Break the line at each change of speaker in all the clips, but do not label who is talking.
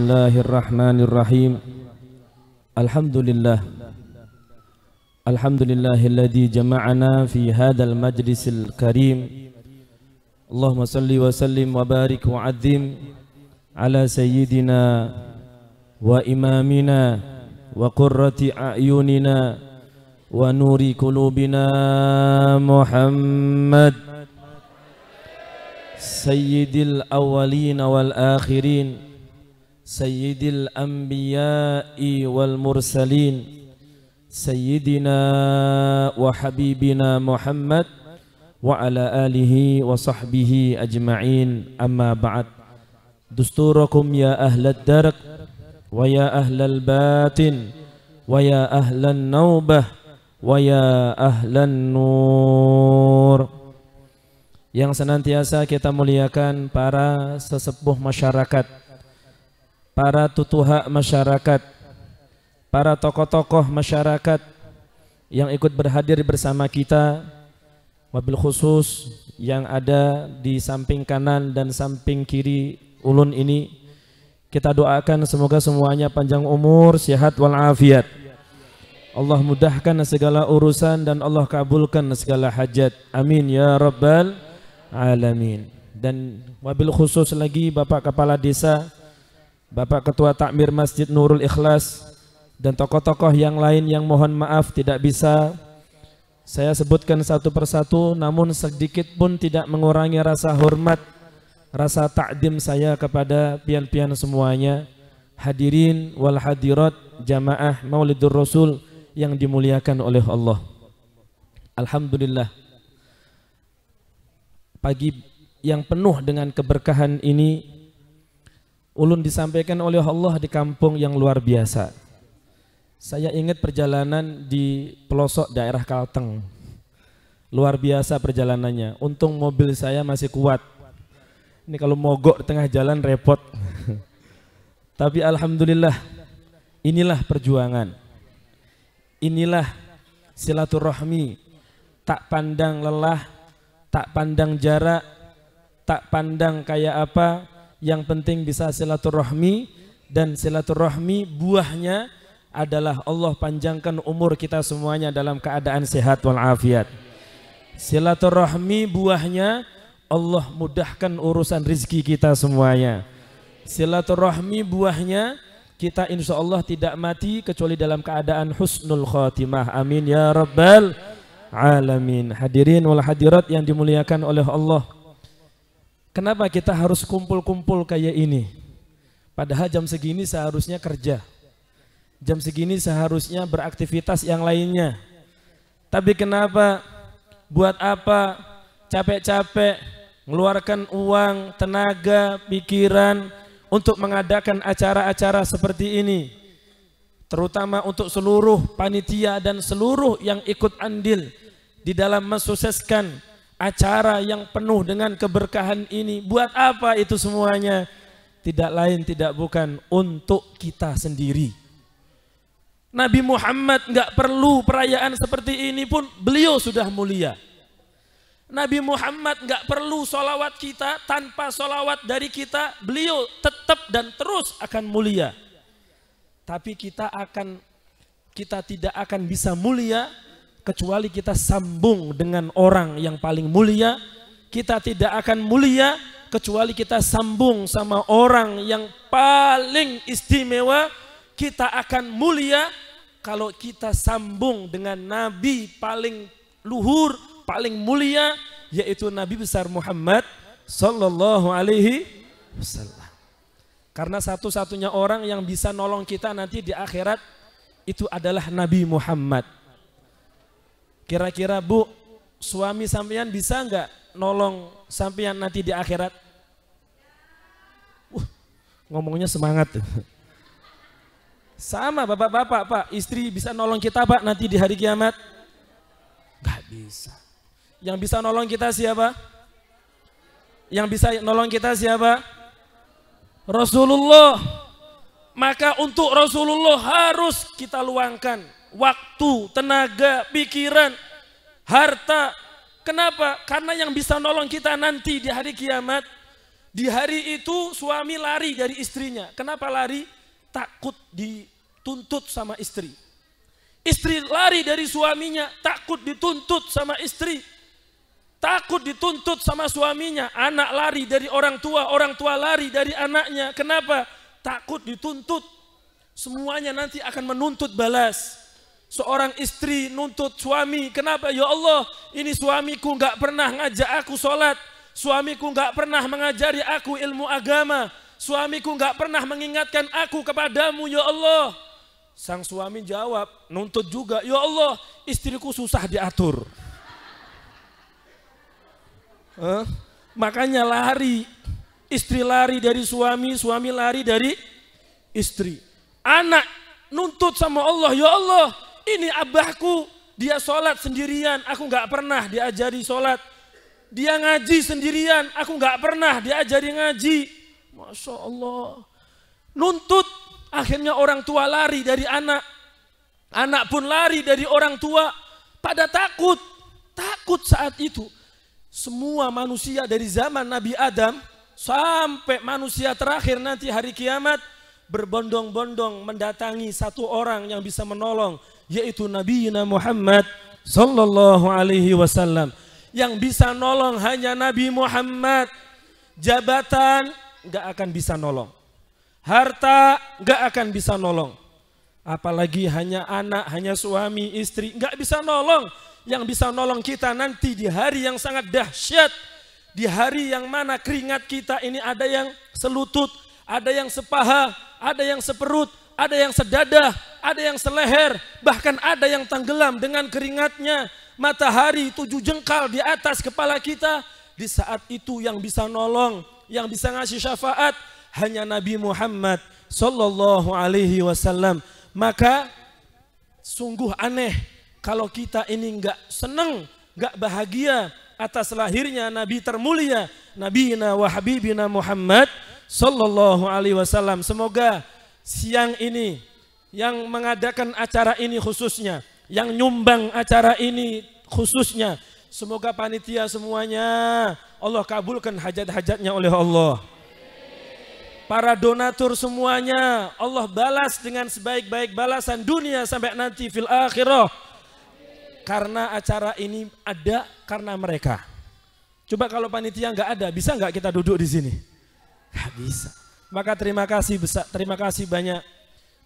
Bismillahirrahmanirrahim. Alhamdulillah. Alhamdulillahilladzi jama'ana fi hadzal majlisil karim. Allahumma salli wa sallim wa barik wa adzim ala sayyidina wa imamina wa qurrati a'yunina wa nuri qulubina Muhammad sayyidil awwalin wal akhirin, sayyidil anbiya'i wal mursalin, sayyidina wa habibina Muhammad wa ala alihi wa sahbihi ajma'in. Amma ba'd. Dusturakum ya ahlad darak wa ya ahlal batin wa ya ahlan naubah wa ya ahlan nur. Yang senantiasa kita muliakan para sesepuh masyarakat, para tutuha masyarakat, para tokoh-tokoh masyarakat yang ikut berhadir bersama kita, wabil khusus yang ada di samping kanan dan samping kiri ulun ini. Kita doakan semoga semuanya panjang umur, sehat walafiat. Allah mudahkan segala urusan dan Allah kabulkan segala hajat. Amin ya rabbal alamin. Dan wabil khusus lagi Bapak Kepala Desa, Bapak Ketua Takmir Masjid Nurul Ikhlas, dan tokoh-tokoh yang lain yang mohon maaf tidak bisa saya sebutkan satu persatu, namun sedikit pun tidak mengurangi rasa hormat, rasa takdim saya kepada pian-pian semuanya, hadirin wal hadirat jamaah Maulidur Rasul yang dimuliakan oleh Allah. Alhamdulillah, pagi yang penuh dengan keberkahan ini ulun disampaikan oleh Allah di kampung yang luar biasa. Saya ingat perjalanan di pelosok daerah Kalteng. Luar biasa perjalanannya. Untung mobil saya masih kuat. Ini kalau mogok di tengah jalan repot. Tapi alhamdulillah, inilah perjuangan. Inilah silaturahmi. Tak pandang lelah, tak pandang jarak, tak pandang kayak apa. Yang penting bisa silaturahmi, dan silaturahmi buahnya adalah Allah panjangkan umur kita semuanya dalam keadaan sehat walafiat. Silaturahmi buahnya Allah mudahkan urusan rizki kita semuanya. Silaturahmi buahnya kita insya Allah tidak mati kecuali dalam keadaan husnul khatimah. Amin ya rabbal alamin. Hadirin wal hadirat yang dimuliakan oleh Allah. Kenapa kita harus kumpul-kumpul kayak ini? Padahal jam segini seharusnya kerja. Jam segini seharusnya beraktivitas yang lainnya. Tapi kenapa? Buat apa? Capek-capek mengeluarkan uang, tenaga, pikiran untuk mengadakan acara-acara seperti ini. Terutama untuk seluruh panitia dan seluruh yang ikut andil di dalam mensukseskan acara yang penuh dengan keberkahan ini. Buat apa itu semuanya? Tidak lain tidak bukan untuk kita sendiri. Nabi Muhammad nggak perlu perayaan seperti ini pun beliau sudah mulia. Nabi Muhammad nggak perlu solawat kita, tanpa solawat dari kita beliau tetap dan terus akan mulia. Tapi kita tidak akan bisa mulia kecuali kita sambung dengan orang yang paling mulia. Kita tidak akan mulia kecuali kita sambung sama orang yang paling istimewa. Kita akan mulia kalau kita sambung dengan Nabi paling luhur, paling mulia, yaitu Nabi besar Muhammad sallallahu alaihi wasallam. Karena satu-satunya orang yang bisa nolong kita nanti di akhirat itu adalah Nabi Muhammad. Kira-kira Bu, suami sampean bisa nggak nolong sampean nanti di akhirat? Ngomongnya semangat. Sama bapak-bapak, Pak, istri bisa nolong kita Pak nanti di hari kiamat? Gak bisa. Yang bisa nolong kita siapa? Yang bisa nolong kita siapa? Rasulullah. Maka untuk Rasulullah harus kita luangkan waktu, tenaga, pikiran, harta. Kenapa? Karena yang bisa nolong kita nanti di hari kiamat Di hari itu suami lari dari istrinya. Kenapa lari? Takut dituntut sama istri. Istri lari dari suaminya, takut dituntut sama istri. Takut dituntut sama suaminya. Anak lari dari orang tua lari dari anaknya. Kenapa? Takut dituntut. Semuanya nanti akan menuntut balas. Seorang istri nuntut suami. Kenapa? Ya Allah, ini suamiku gak pernah ngajak aku sholat. Suamiku gak pernah mengajari aku ilmu agama. Suamiku gak pernah mengingatkan aku kepadamu, ya Allah. Sang suami jawab, nuntut juga, ya Allah, istriku susah diatur. Makanya lari. Istri lari dari suami, suami lari dari istri. Anak nuntut sama Allah, ya Allah, ini abahku, dia sholat sendirian, aku gak pernah diajari sholat. Dia ngaji sendirian, aku gak pernah diajari ngaji. Masya Allah. Nuntut, akhirnya orang tua lari dari anak. Anak pun lari dari orang tua. Pada takut. Takut saat itu. Semua manusia dari zaman Nabi Adam sampai manusia terakhir nanti hari kiamat berbondong-bondong mendatangi satu orang yang bisa menolong, yaitu Nabi Muhammad sallallahu alaihi wasallam. Yang bisa nolong hanya Nabi Muhammad. Jabatan gak akan bisa nolong. Harta gak akan bisa nolong. Apalagi hanya anak, hanya suami, istri, gak bisa nolong. Yang bisa nolong kita nanti di hari yang sangat dahsyat. Di hari yang mana keringat kita ini ada yang selutut, ada yang sepaha, ada yang seperut, ada yang sedadah, ada yang seleher, bahkan ada yang tenggelam dengan keringatnya. Matahari 7 jengkal di atas kepala kita. Di saat itu yang bisa nolong, yang bisa ngasih syafaat hanya Nabi Muhammad sallallahu alaihi wasallam. Maka sungguh aneh kalau kita ini enggak senang, enggak bahagia atas lahirnya Nabi termulia, Nabiyina wa Habibina Muhammad sallallahu alaihi wasallam. Semoga siang ini yang mengadakan acara ini khususnya, yang nyumbang acara ini khususnya, semoga panitia semuanya Allah kabulkan hajat-hajatnya oleh Allah. Para donatur semuanya Allah balas dengan sebaik-baik balasan dunia sampai nanti fil akhirah. Karena acara ini ada karena mereka. Coba kalau panitia nggak ada, bisa nggak kita duduk di sini? Nggak bisa. Maka terima kasih besar, terima kasih banyak.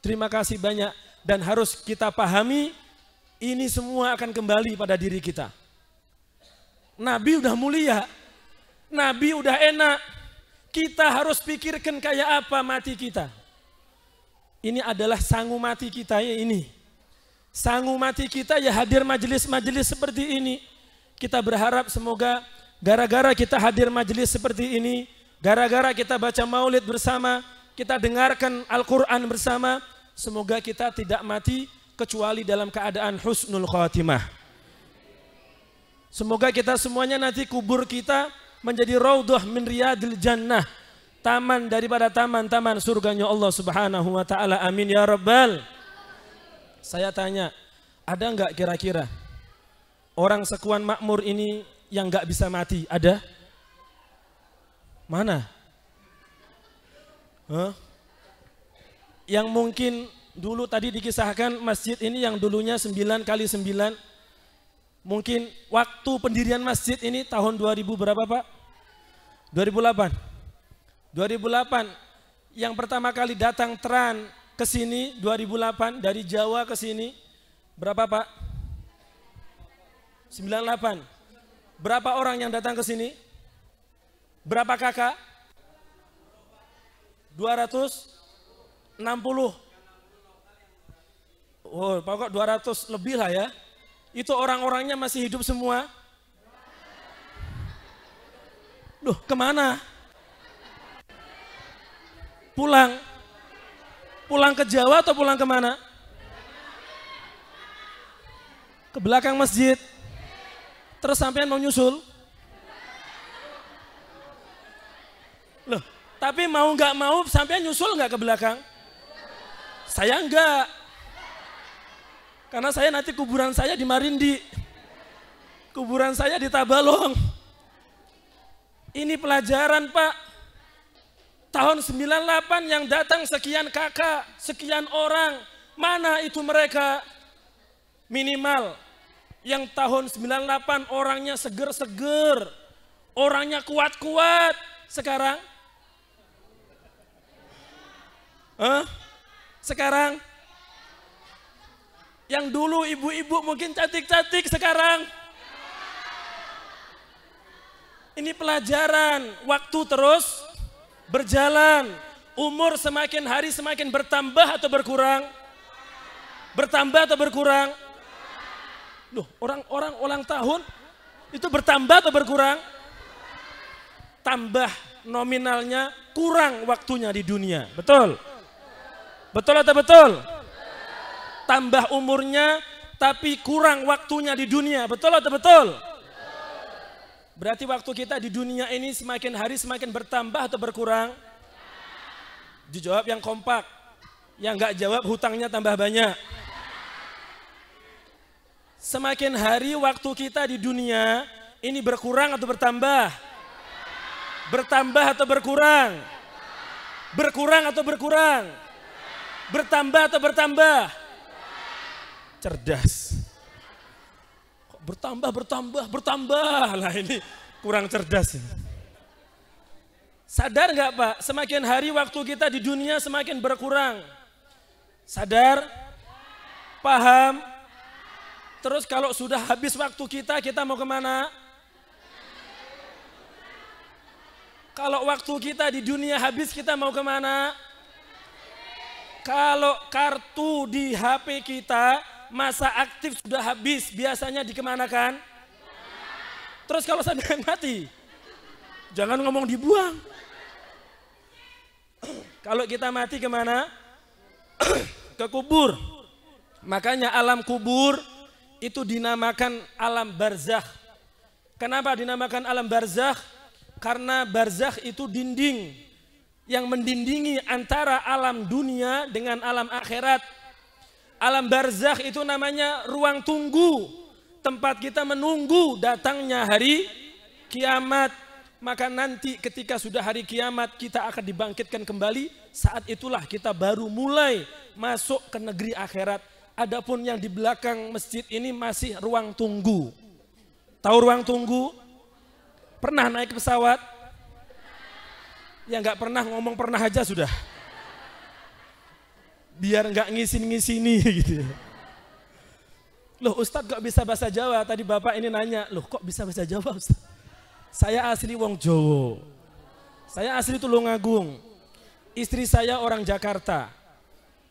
Terima kasih banyak, dan harus kita pahami ini semua akan kembali pada diri kita. Nabi udah mulia, Nabi udah enak, kita harus pikirkan kayak apa mati kita. Ini adalah sangu mati kita ya ini. Sangu mati kita ya hadir majelis-majelis seperti ini. Kita berharap semoga gara-gara kita hadir majelis seperti ini, gara-gara kita baca maulid bersama, kita dengarkan Al-Quran bersama, semoga kita tidak mati kecuali dalam keadaan husnul khatimah. Semoga kita semuanya nanti kubur kita menjadi raudhah min riyadil jannah, taman daripada taman-taman surganya Allah Subhanahu wa taala. Amin ya rabbal. Saya tanya, ada enggak kira-kira orang sekuan makmur ini yang enggak bisa mati? Ada? Mana? Yang mungkin dulu tadi dikisahkan masjid ini yang dulunya 9 kali 9, mungkin waktu pendirian masjid ini tahun 2000 berapa Pak? 2008. 2008 yang pertama kali datang tran ke sini 2008 dari Jawa ke sini berapa Pak? 98. Berapa orang yang datang ke sini? Berapa kakak? 260. Oh, pokok 200 lebih lah ya. Itu orang-orangnya masih hidup semua. Loh, kemana? Pulang. Pulang ke Jawa atau pulang kemana? Ke belakang masjid. Terus sampean mau nyusul? Loh, tapi mau nggak mau sampean nyusul nggak ke belakang? Saya enggak. Karena saya nanti kuburan saya di Marindi. Kuburan saya di Tabalong. Ini pelajaran Pak. Tahun 98 yang datang sekian kakak, sekian orang. Mana itu mereka? Minimal. Yang tahun 98 orangnya seger-seger. Orangnya kuat-kuat. Sekarang? Sekarang? Yang dulu ibu-ibu mungkin cantik-cantik sekarang? Ini pelajaran. Waktu terus berjalan. Umur semakin hari semakin bertambah atau berkurang? Bertambah atau berkurang? Loh, orang-orang ulang tahun itu bertambah atau berkurang? Tambah nominalnya, kurang waktunya di dunia. Betul? Betul atau betul? Tambah umurnya tapi kurang waktunya di dunia. Betul atau betul? Berarti waktu kita di dunia ini semakin hari semakin bertambah atau berkurang? Dijawab yang kompak. Yang nggak jawab hutangnya tambah banyak. Semakin hari waktu kita di dunia ini berkurang atau bertambah? Bertambah atau berkurang? Berkurang atau berkurang? Bertambah atau bertambah? Cerdas. Kok bertambah? Lah ini kurang cerdas. Sadar nggak Pak? Semakin hari waktu kita di dunia semakin berkurang. Sadar? Paham? Terus kalau sudah habis waktu kita mau kemana? Kalau waktu kita di dunia habis, kita mau kemana? Kalau kartu di HP kita, masa aktif sudah habis, biasanya dikemanakan? Terus kalau sampai mati, jangan ngomong dibuang. Kalau kita mati kemana? Ke kubur. Makanya alam kubur itu dinamakan alam barzakh. Kenapa dinamakan alam barzakh? Karena barzakh itu dinding yang mendindingi antara alam dunia dengan alam akhirat. Alam barzakh itu namanya ruang tunggu, tempat kita menunggu datangnya hari kiamat. Maka nanti ketika sudah hari kiamat kita akan dibangkitkan kembali, saat itulah kita baru mulai masuk ke negeri akhirat. Adapun yang di belakang masjid ini masih ruang tunggu. Tahu ruang tunggu? Pernah naik pesawat? Ya nggak pernah, ngomong pernah aja sudah. Biar nggak ngisin-ngisini gitu. Loh Ustadz kok bisa bahasa Jawa? Tadi Bapak ini nanya, loh kok bisa bahasa Jawa Ustadz? Saya asli wong Jowo. Saya asli Tulungagung. Istri saya orang Jakarta.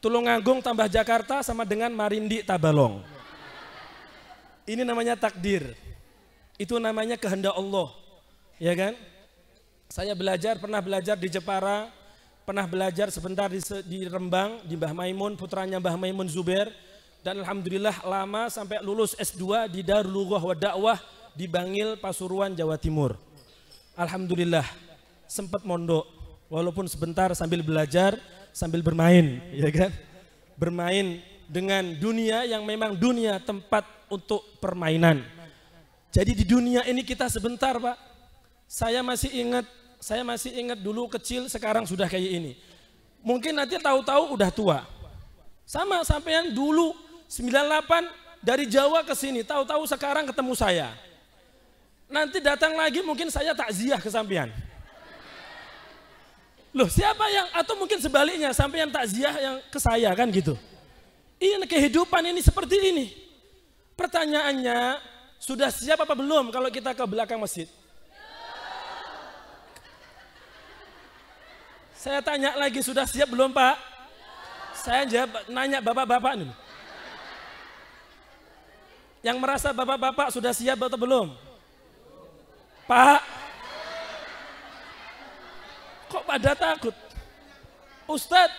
Tulungagung tambah Jakarta sama dengan Marindi Tabalong. Ini namanya takdir. Itu namanya kehendak Allah. Ya kan? Saya pernah belajar di Jepara, pernah belajar sebentar di Rembang, di Mbah Maimun, putranya Mbah Maimun Zubair. Dan alhamdulillah lama sampai lulus S2 di Darul Lughah wa Dakwah di Bangil, Pasuruan, Jawa Timur. Alhamdulillah sempat mondok, walaupun sebentar sambil belajar, sambil bermain, ya kan? Bermain dengan dunia yang memang dunia tempat untuk permainan. Jadi di dunia ini kita sebentar Pak. Saya masih ingat dulu kecil, sekarang sudah kayak ini. Mungkin nanti tahu-tahu udah tua. Sama sampean dulu 98 dari Jawa ke sini, tahu-tahu sekarang ketemu saya. Nanti datang lagi mungkin saya takziah ke sampean. Loh siapa yang, atau mungkin sebaliknya sampean takziah yang ke saya kan gitu. Ini kehidupan ini seperti ini. Pertanyaannya, sudah siap apa belum kalau kita ke belakang masjid? Saya tanya lagi, sudah siap belum Pak? Saya nanya bapak-bapak nih. Yang merasa bapak-bapak sudah siap atau belum? Pak, kok pada takut? Ustadz,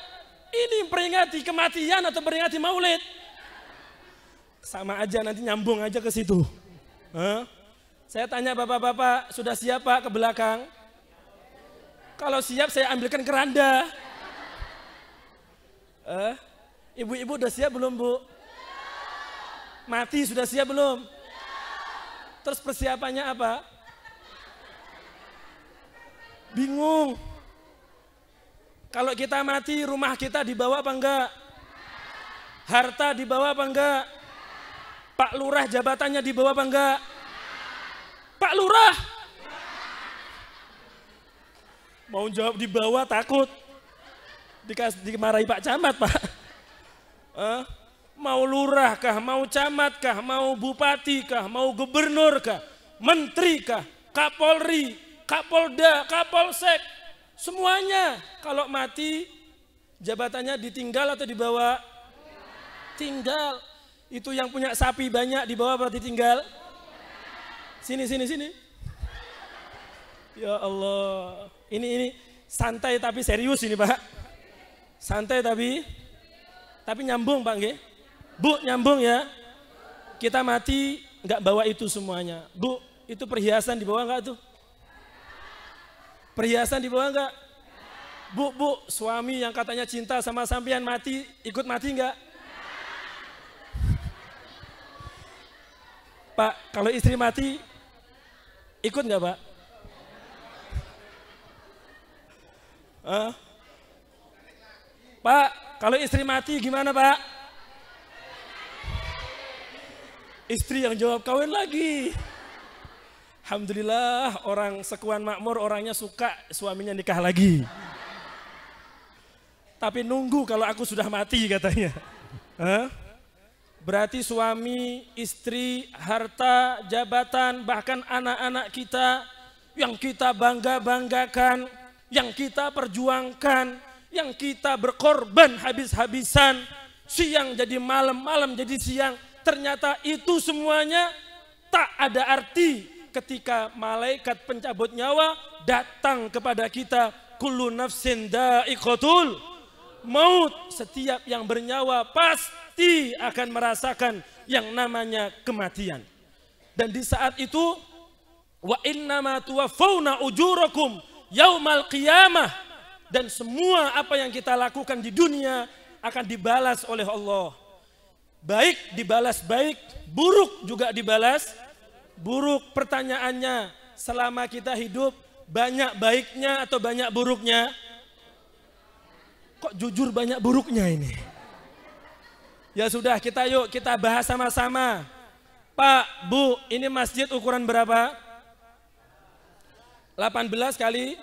ini peringati kematian atau peringati maulid? Sama aja, nanti nyambung aja ke situ. Saya tanya bapak-bapak, sudah siap Pak ke belakang? Kalau siap saya ambilkan keranda. Ibu-ibu udah siap belum Bu? Mati sudah siap belum? Terus persiapannya apa? Bingung.
Kalau kita mati, rumah kita dibawa apa enggak? Harta dibawa apa enggak? Pak Lurah jabatannya dibawa apa enggak? Pak Lurah mau jawab dibawa takut dimarahi Pak Camat, Pak. Mau lurah kah, mau camat kah, mau bupati kah, mau gubernur kah, menteri kah, Kapolri, Kapolda, Kapolsek, semuanya kalau mati jabatannya ditinggal atau dibawa? Tinggal. Itu yang punya sapi banyak dibawa apa ditinggal? Sini. Ya Allah. Ini santai tapi serius ini, Pak. Santai tapi nyambung, Pak nggih. Bu, nyambung ya. Kita mati nggak bawa itu semuanya. Bu, itu perhiasan dibawa nggak tuh? Perhiasan dibawa nggak? Bu, suami yang katanya cinta sama sampean mati, ikut mati nggak? Pak, kalau istri mati, ikut nggak, Pak? Pak, kalau istri mati gimana, Pak? Istri yang jawab kawin lagi. Alhamdulillah orang Sekuan Makmur orangnya suka suaminya nikah lagi. Tapi nunggu kalau aku sudah mati katanya. Berarti suami, istri, harta, jabatan, bahkan anak-anak kita yang kita bangga-banggakan, yang kita perjuangkan, yang kita berkorban habis-habisan, siang jadi malam, malam jadi siang, ternyata itu semuanya tak ada arti ketika malaikat pencabut nyawa datang kepada kita. Kullu nafsin dha'iqatul maut, setiap yang bernyawa pasti akan merasakan yang namanya kematian. Dan di saat itu wa innama tuwaffawna ujurakum yaumal qiyamah, dan semua apa yang kita lakukan di dunia akan dibalas oleh Allah. Baik dibalas baik, buruk juga dibalas buruk. Pertanyaannya, selama kita hidup banyak baiknya atau banyak buruknya? Kok jujur banyak buruknya ini? Ya sudah, yuk kita bahas sama-sama. Pak, Bu, ini masjid ukuran berapa? 18 kali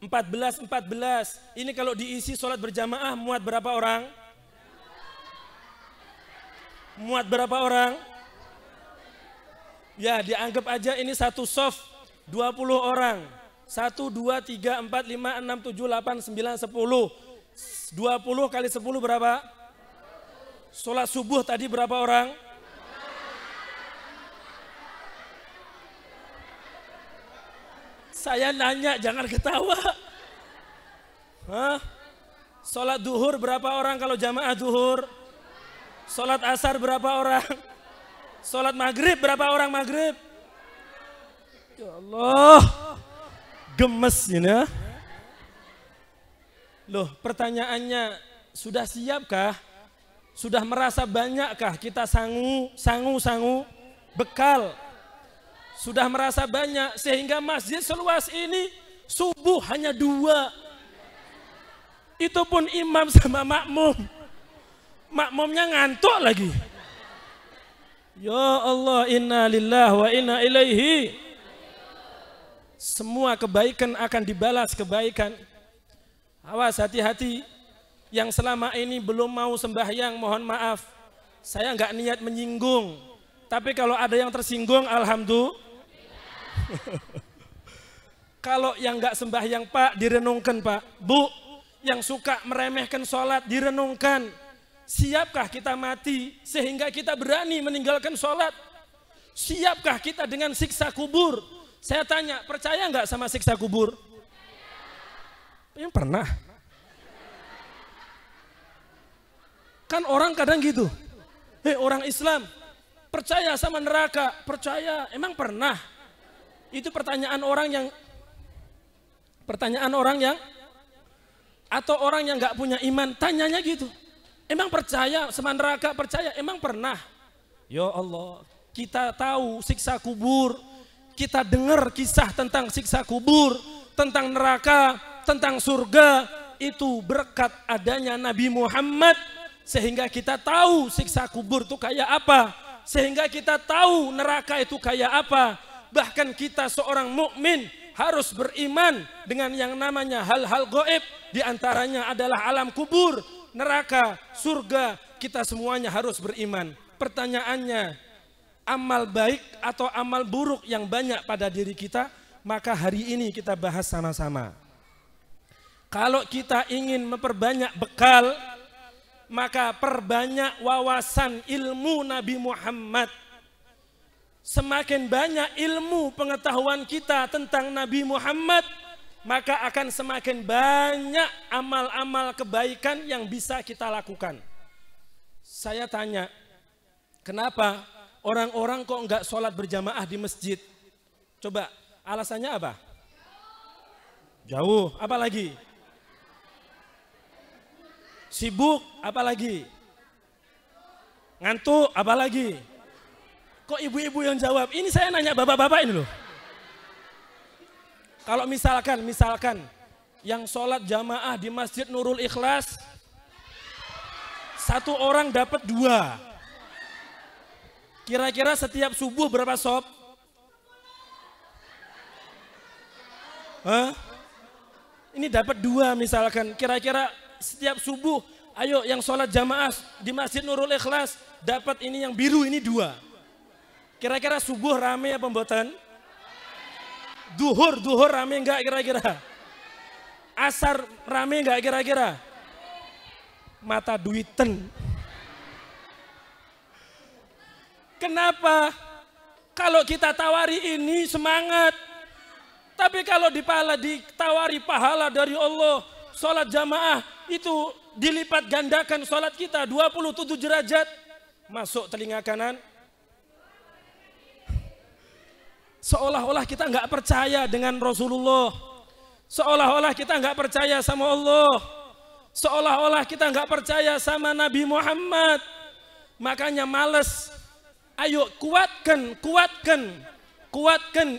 14. Ini kalau diisi sholat berjamaah muat berapa orang? Muat berapa orang? Ya, dianggap aja ini satu soft 20 orang. 1, 2, 3, 4, 5, 6, 7, 8, 9, 10. 20 kali 10 berapa? Sholat subuh tadi berapa orang? Saya nanya, jangan ketawa. Sholat duhur berapa orang kalau jamaah duhur? Sholat asar berapa orang? Sholat maghrib berapa orang maghrib? Ya Allah, gemes ini ya. Loh, pertanyaannya, sudah siapkah? Sudah merasa banyakkah kita sangu bekal? Sudah merasa banyak sehingga masjid seluas ini subuh hanya 2. Itu pun imam sama makmum. Makmumnya ngantuk lagi. Ya Allah, inna lillahi wa inna ilaihi. Semua kebaikan akan dibalas kebaikan. Awas, hati-hati. Yang selama ini belum mau sembahyang, mohon maaf. Saya nggak niat menyinggung. Tapi kalau ada yang tersinggung, alhamdulillah. Kalau yang nggak sembahyang, Pak, direnungkan, Pak. Bu, yang suka meremehkan sholat, direnungkan. Siapkah kita mati sehingga kita berani meninggalkan sholat? Siapkah kita dengan siksa kubur? Saya tanya, percaya nggak sama siksa kubur? Yang pernah? Kan orang kadang gitu. Orang Islam percaya sama neraka, percaya, emang pernah? Itu pertanyaan orang yang atau orang yang nggak punya iman tanyanya gitu. Emang percaya sama neraka, percaya, emang pernah? Ya Allah, kita tahu siksa kubur, kita dengar kisah tentang siksa kubur, tentang neraka, tentang surga, itu berkat adanya Nabi Muhammad, sehingga kita tahu siksa kubur itu kayak apa, sehingga kita tahu neraka itu kayak apa. Bahkan kita seorang mukmin harus beriman dengan yang namanya hal-hal gaib, di antaranya adalah alam kubur, neraka, surga. Kita semuanya harus beriman. Pertanyaannya, amal baik atau amal buruk yang banyak pada diri kita? Maka hari ini kita bahas sama-sama. Kalau kita ingin memperbanyak bekal, maka perbanyak wawasan ilmu Nabi Muhammad. Semakin banyak ilmu pengetahuan kita tentang Nabi Muhammad, maka akan semakin banyak amal-amal kebaikan yang bisa kita lakukan. Saya tanya, kenapa orang-orang kok enggak sholat berjamaah di masjid? Coba, alasannya apa? Jauh, apa lagi? Sibuk, apa lagi? Ngantuk, apa lagi? Kok ibu-ibu yang jawab? Ini saya nanya bapak-bapak ini loh. Kalau misalkan yang sholat jamaah di Masjid Nurul Ikhlas, satu orang dapat 2. Kira-kira setiap subuh berapa sob? Hah? Ini dapat 2 misalkan. Kira-kira setiap subuh, ayo yang sholat jamaah di Masjid Nurul Ikhlas, dapat ini yang biru, ini 2. Kira-kira subuh rame apa mboten? Duhur rame enggak kira-kira? Asar rame enggak kira-kira? Mata duiten. Kenapa? Kalau kita tawari ini semangat. Tapi kalau ditawari pahala dari Allah, sholat jamaah itu dilipat gandakan sholat kita 27 derajat. Masuk telinga kanan. Seolah-olah kita nggak percaya dengan Rasulullah, seolah-olah kita nggak percaya sama Allah, seolah-olah kita nggak percaya sama Nabi Muhammad. Makanya males. Ayo kuatkan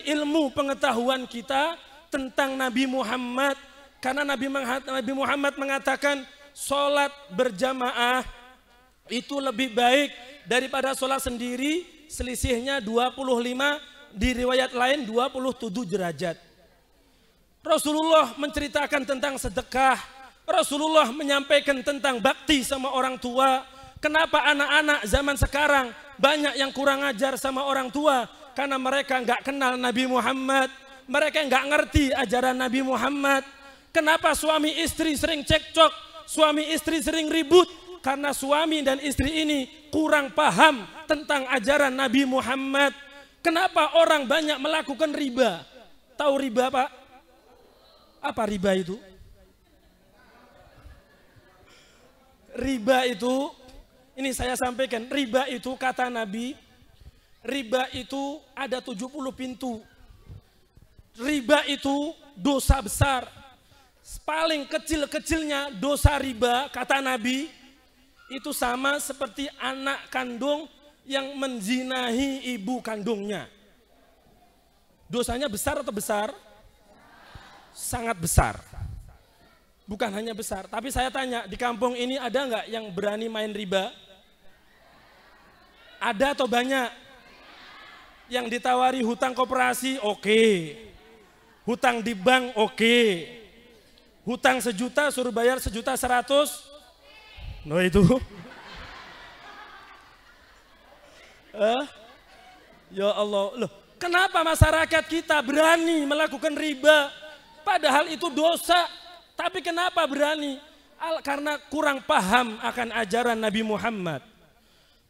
ilmu pengetahuan kita tentang Nabi Muhammad. Karena Nabi Muhammad mengatakan sholat berjamaah itu lebih baik daripada sholat sendiri. Selisihnya 25, di riwayat lain 27 derajat. Rasulullah menceritakan tentang sedekah. Rasulullah menyampaikan tentang bakti sama orang tua. Kenapa anak-anak zaman sekarang banyak yang kurang ajar sama orang tua? Karena mereka nggak kenal Nabi Muhammad. Mereka nggak ngerti ajaran Nabi Muhammad. Kenapa suami istri sering cekcok? Suami istri sering ribut? Karena suami dan istri ini kurang paham tentang ajaran Nabi Muhammad. Kenapa orang banyak melakukan riba? Tahu riba Pak? Apa riba itu? Riba itu, ini saya sampaikan, riba itu kata Nabi, riba itu ada 70 pintu. Riba itu dosa besar. Paling kecil-kecilnya dosa riba, kata Nabi, itu sama seperti anak kandung yang menzinahi ibu kandungnya. Dosanya besar atau besar? Sangat besar. Bukan hanya besar, tapi saya tanya, di kampung ini ada nggak yang berani main riba? Ada atau banyak? Yang ditawari hutang koperasi, oke. Hutang di bank, oke. Hutang 1 juta suruh bayar 1.100.000. No itu. Ya Allah, loh, kenapa masyarakat kita berani melakukan riba? Padahal itu dosa, tapi kenapa berani? Karena kurang paham akan ajaran Nabi Muhammad.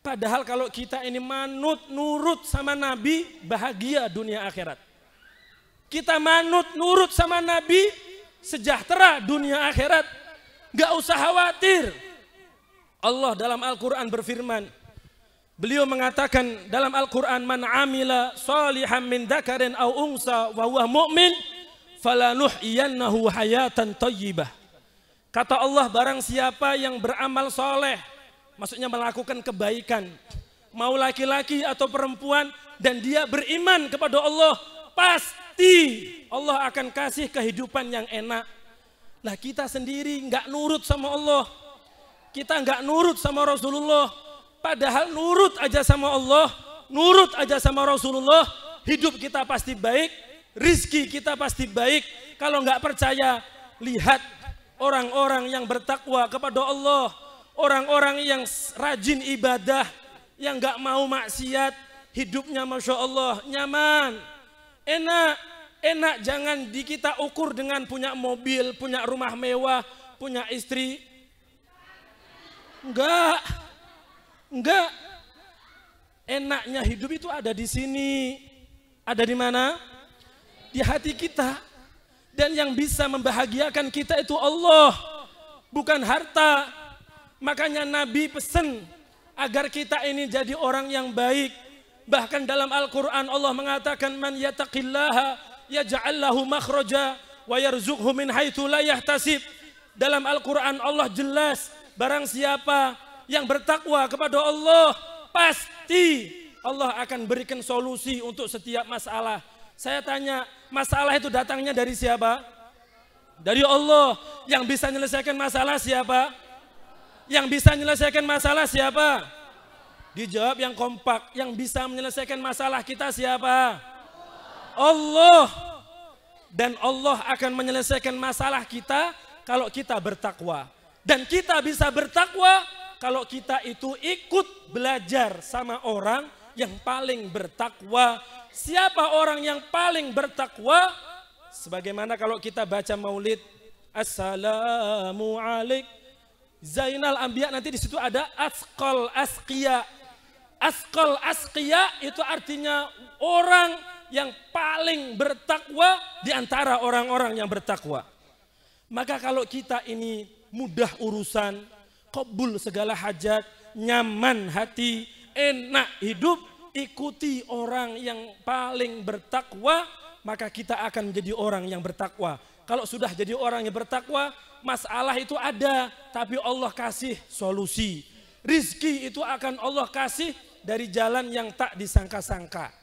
Padahal kalau kita ini manut, nurut sama Nabi, bahagia dunia akhirat. Kita manut, nurut sama Nabi, sejahtera dunia akhirat. Gak usah khawatir. Allah dalam Al-Quran berfirman, beliau mengatakan dalam Al-Quran, man amila salihan min dzakarin aw unsa wa huwa mu'min falanuhyiyannahu hayatan thayyibah. Kata Allah, barang siapa yang beramal soleh, maksudnya melakukan kebaikan, mau laki-laki atau perempuan, dan dia beriman kepada Allah, pasti Allah akan kasih kehidupan yang enak. Lah kita sendiri nggak nurut sama Allah, kita nggak nurut sama Rasulullah, padahal nurut aja sama Allah, nurut aja sama Rasulullah, hidup kita pasti baik, rizki kita pasti baik. Kalau nggak percaya, lihat orang-orang yang bertakwa kepada Allah, orang-orang yang rajin ibadah, yang nggak mau maksiat, hidupnya Masya Allah nyaman, enak. Enak, jangan kita ukur dengan punya mobil, punya rumah mewah, punya istri. Enggak. Enaknya hidup itu ada di sini. Ada di mana? Di hati kita. Dan yang bisa membahagiakan kita itu Allah, bukan harta. Makanya Nabi pesan agar kita ini jadi orang yang baik. Bahkan dalam Al-Quran Allah mengatakan, man yattaqillaha yaj'al lahu makhraja wa yarzuqhu min haitsu la yahtasib. Dalam Al-Quran Allah jelas, barang siapa yang bertakwa kepada Allah, pasti Allah akan berikan solusi untuk setiap masalah. Saya tanya, masalah itu datangnya dari siapa? Dari Allah. Yang bisa menyelesaikan masalah siapa? Yang bisa menyelesaikan masalah siapa? Dijawab yang kompak. Yang bisa menyelesaikan masalah kita siapa? Allah. Dan Allah akan menyelesaikan masalah kita kalau kita bertakwa. Dan kita bisa bertakwa kalau kita itu ikut belajar sama orang yang paling bertakwa. Siapa orang yang paling bertakwa? Sebagaimana kalau kita baca maulid, Assalamualaikum Zainal Anbiya, nanti di situ ada Asqal Asqiya. Asqal Asqiya itu artinya orang yang paling bertakwa di antara orang-orang yang bertakwa. Maka kalau kita ini mudah urusan, qabul segala hajat, nyaman hati, enak hidup, ikuti orang yang paling bertakwa, maka kita akan menjadi orang yang bertakwa. Kalau sudah jadi orang yang bertakwa, masalah itu ada, tapi Allah kasih solusi. Rizki itu akan Allah kasih dari jalan yang tak disangka-sangka.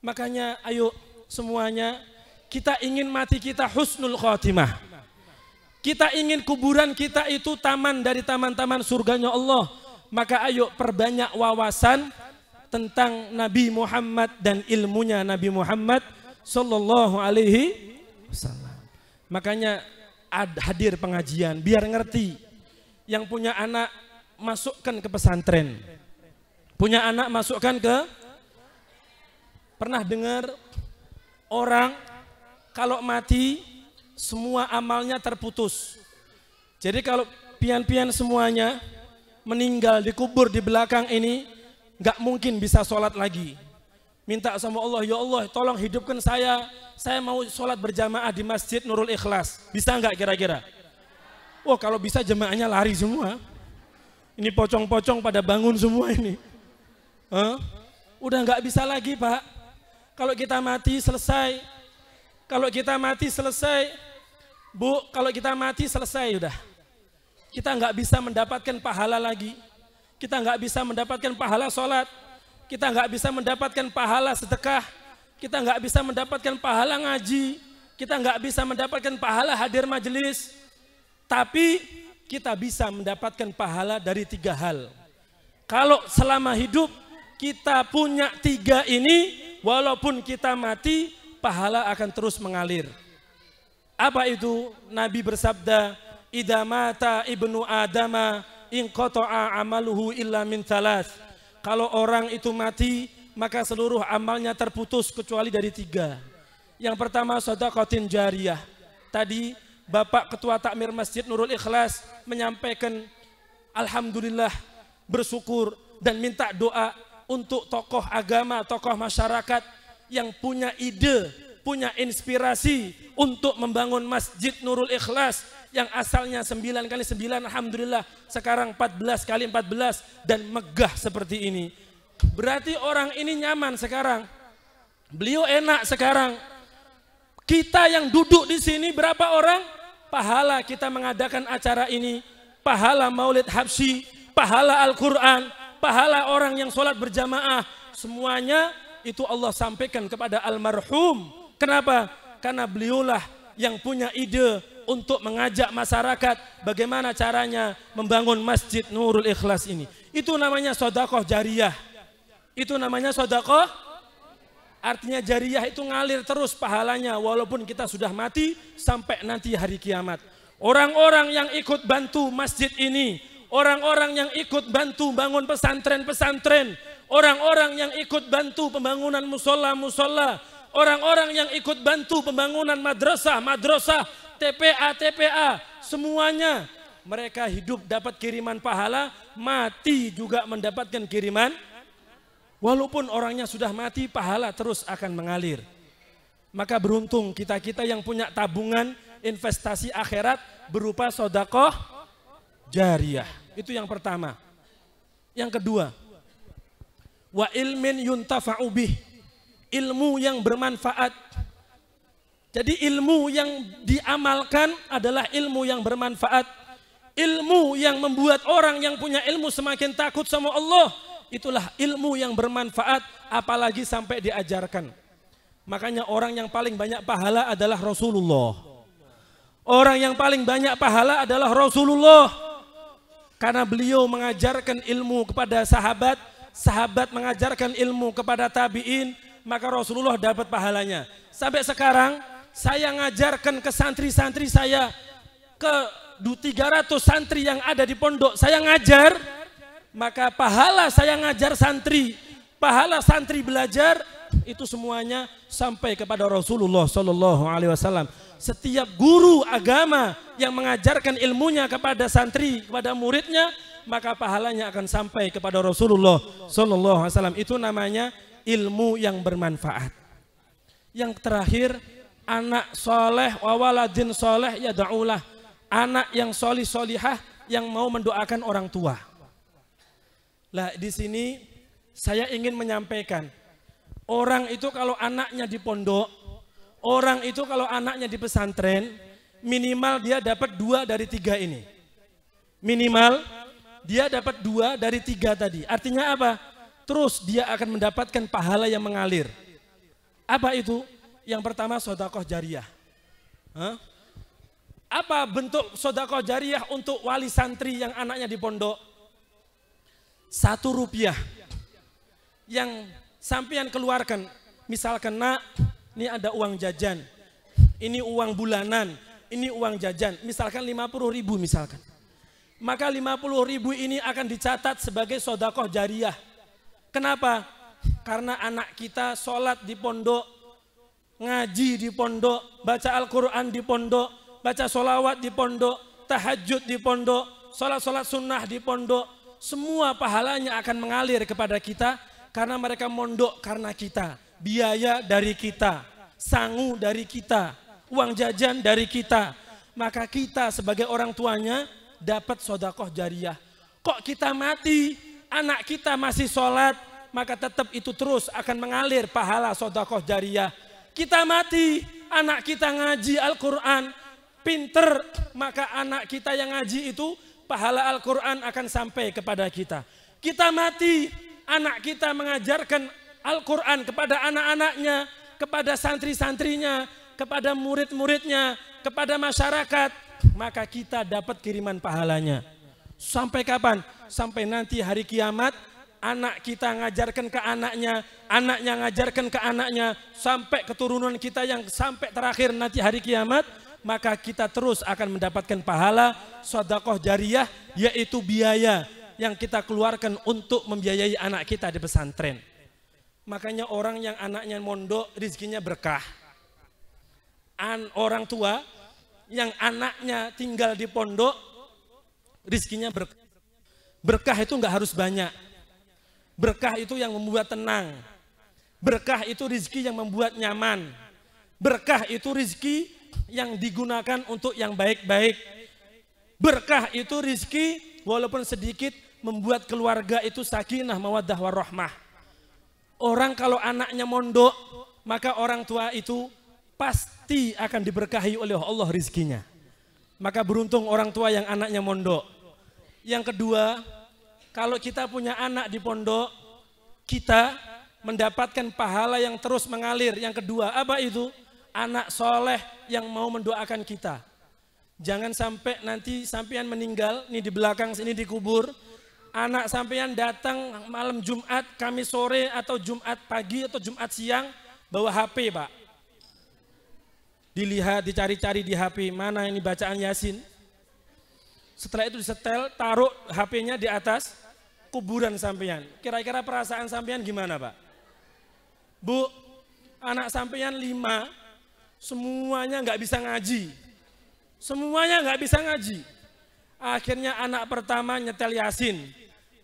Makanya ayo semuanya, kita ingin mati kita husnul khotimah. Kita ingin kuburan kita itu taman dari taman-taman surganya Allah. Maka ayo perbanyak wawasan tentang Nabi Muhammad dan ilmunya Nabi Muhammad Sallallahu Alaihi Wasallam. Makanya hadir pengajian biar ngerti. Yang punya anak masukkan ke pesantren. Punya anak masukkan ke. Pernah dengar orang kalau mati semua amalnya terputus. Jadi kalau pian-pian semuanya meninggal dikubur di belakang ini, nggak mungkin bisa sholat lagi. Minta sama Allah, ya Allah tolong hidupkan saya mau sholat berjamaah di Masjid Nurul Ikhlas. Bisa nggak kira-kira? Wah kalau bisa jamaahnya lari semua. Ini pocong-pocong pada bangun semua ini. Udah nggak bisa lagi Pak. Kalau kita mati selesai. Kalau kita mati selesai. Bu, kalau kita mati selesai udah. Kita nggak bisa mendapatkan pahala lagi. Kita nggak bisa mendapatkan pahala sholat. Kita nggak bisa mendapatkan pahala sedekah. Kita nggak bisa mendapatkan pahala ngaji. Kita nggak bisa mendapatkan pahala hadir majelis. Tapi kita bisa mendapatkan pahala dari 3 hal. Kalau selama hidup kita punya 3 ini, walaupun kita mati, pahala akan terus mengalir. Apa itu? Nabi bersabda, idza mata ibnu adama inqata'a amaluhu illa min thalath. Kalau orang itu mati, maka seluruh amalnya terputus kecuali dari 3. Yang pertama shadaqatin jariyah. Tadi Bapak Ketua Takmir Masjid Nurul Ikhlas menyampaikan alhamdulillah, bersyukur dan minta doa untuk tokoh agama, tokoh masyarakat yang punya ide, punya inspirasi untuk membangun Masjid Nurul Ikhlas yang asalnya 9x9, alhamdulillah sekarang 14x14 dan megah seperti ini. Berarti orang ini nyaman sekarang. Beliau enak sekarang. Kita yang duduk di sini berapa orang? Pahala kita mengadakan acara ini, pahala Maulid Habsyi, pahala Al-Quran, pahala orang yang sholat berjamaah, semuanya itu Allah sampaikan kepada almarhum. Kenapa? Karena beliaulah yang punya ide untuk mengajak masyarakat bagaimana caranya membangun Masjid Nurul Ikhlas ini. Itu namanya sedekah jariyah. Itu namanya sedekah, artinya jariyah itu ngalir terus pahalanya walaupun kita sudah mati sampai nanti hari kiamat. Orang-orang yang ikut bantu masjid ini, orang-orang yang ikut bantu bangun pesantren-pesantren, orang-orang yang ikut bantu pembangunan musola-musola, orang-orang yang ikut bantu pembangunan madrasah-madrasah, TPA, semuanya mereka hidup dapat kiriman pahala, mati juga mendapatkan kiriman. Walaupun orangnya sudah mati, pahala terus akan mengalir. Maka beruntung kita-kita yang punya tabungan investasi akhirat berupa sedekah jariyah. Itu yang pertama. Yang kedua, wa ilmin yuntafa'u bih, ilmu yang bermanfaat. Jadi ilmu yang diamalkan adalah ilmu yang bermanfaat. Ilmu yang membuat orang yang punya ilmu semakin takut sama Allah, itulah ilmu yang bermanfaat, apalagi sampai diajarkan. Makanya orang yang paling banyak pahala adalah Rasulullah. Orang yang paling banyak pahala adalah Rasulullah. Karena beliau mengajarkan ilmu kepada sahabat, sahabat mengajarkan ilmu kepada tabi'in, maka Rasulullah dapat pahalanya. Sampai sekarang saya ngajarkan ke santri-santri saya, ke 300 santri yang ada di pondok, saya ngajar, maka pahala saya ngajar santri, pahala santri belajar, itu semuanya sampai kepada Rasulullah Shallallahu Alaihi Wasallam. Setiap guru agama yang mengajarkan ilmunya kepada santri, kepada muridnya, maka pahalanya akan sampai kepada Rasulullah Shallallahu Alaihi Wasallam. Itu namanya ilmu yang bermanfaat. Yang terakhir, anak soleh wawaladin soleh ya da'ulah, anak yang solih solihah yang mau mendoakan orang tua. Lah di sini saya ingin menyampaikan, orang itu kalau anaknya di pondok, orang itu kalau anaknya di pesantren, minimal dia dapat 2 dari 3 ini. Minimal dia dapat 2 dari 3 tadi. Artinya apa? Terus dia akan mendapatkan pahala yang mengalir. Apa itu? Yang pertama sedekah jariyah. Apa bentuk sedekah jariyah untuk wali santri yang anaknya di pondok? 1 rupiah yang sampean keluarkan, misalkan nak, ini ada uang jajan, ini uang bulanan, ini uang jajan, misalkan 50.000 misalkan. Maka 50.000 ini akan dicatat sebagai sedekah jariyah. Kenapa? Karena anak kita sholat di pondok, ngaji di pondok, baca Al-Quran di pondok, baca sholawat di pondok, tahajud di pondok, sholat-sholat sunnah di pondok, semua pahalanya akan mengalir kepada kita karena mereka mondok karena kita, biaya dari kita, sangu dari kita, uang jajan dari kita. Maka kita sebagai orang tuanya dapat sedekah jariyah. Kok kita mati, anak kita masih sholat, maka tetap itu terus akan mengalir pahala sedekah jariyah. Kita mati, anak kita ngaji Al-Quran, pinter, maka anak kita yang ngaji itu pahala Al-Quran akan sampai kepada kita. Kita mati, anak kita mengajarkan Al-Quran kepada anak-anaknya, kepada santri-santrinya, kepada murid-muridnya, kepada masyarakat, maka kita dapat kiriman pahalanya. Sampai kapan? Sampai nanti hari kiamat, anak kita ngajarkan ke anaknya, anaknya ngajarkan ke anaknya, sampai keturunan kita yang sampai terakhir nanti hari kiamat, maka kita terus akan mendapatkan pahala sedekah jariyah, yaitu biaya yang kita keluarkan untuk membiayai anak kita di pesantren. Makanya orang yang anaknya mondok rezekinya berkah. Orang tua yang anaknya tinggal di pondok rezekinya berkah. Berkah itu enggak harus banyak. Berkah itu yang membuat tenang. Berkah itu rezeki yang membuat nyaman. Berkah itu rezeki yang digunakan untuk yang baik-baik. Berkah itu rezeki walaupun sedikit membuat keluarga itu sakinah, mawaddah, warahmah. Orang kalau anaknya mondok, maka orang tua itu pasti akan diberkahi oleh Allah rezekinya. Maka beruntung orang tua yang anaknya mondok. Yang kedua, kalau kita punya anak di pondok, kita mendapatkan pahala yang terus mengalir. Yang kedua, apa itu? Anak soleh yang mau mendoakan kita. Jangan sampai nanti sampean meninggal, nih di belakang sini dikubur, anak sampean datang malam Jumat, Kamis sore atau Jumat pagi atau Jumat siang bawa HP, Pak. Dilihat, dicari-cari di HP, mana ini bacaan Yasin. Setelah itu disetel, taruh HP-nya di atas kuburan sampean. Kira-kira perasaan sampean gimana, Pak? Bu, anak sampean 5, semuanya nggak bisa ngaji. Semuanya nggak bisa ngaji. Akhirnya anak pertama nyetel Yasin.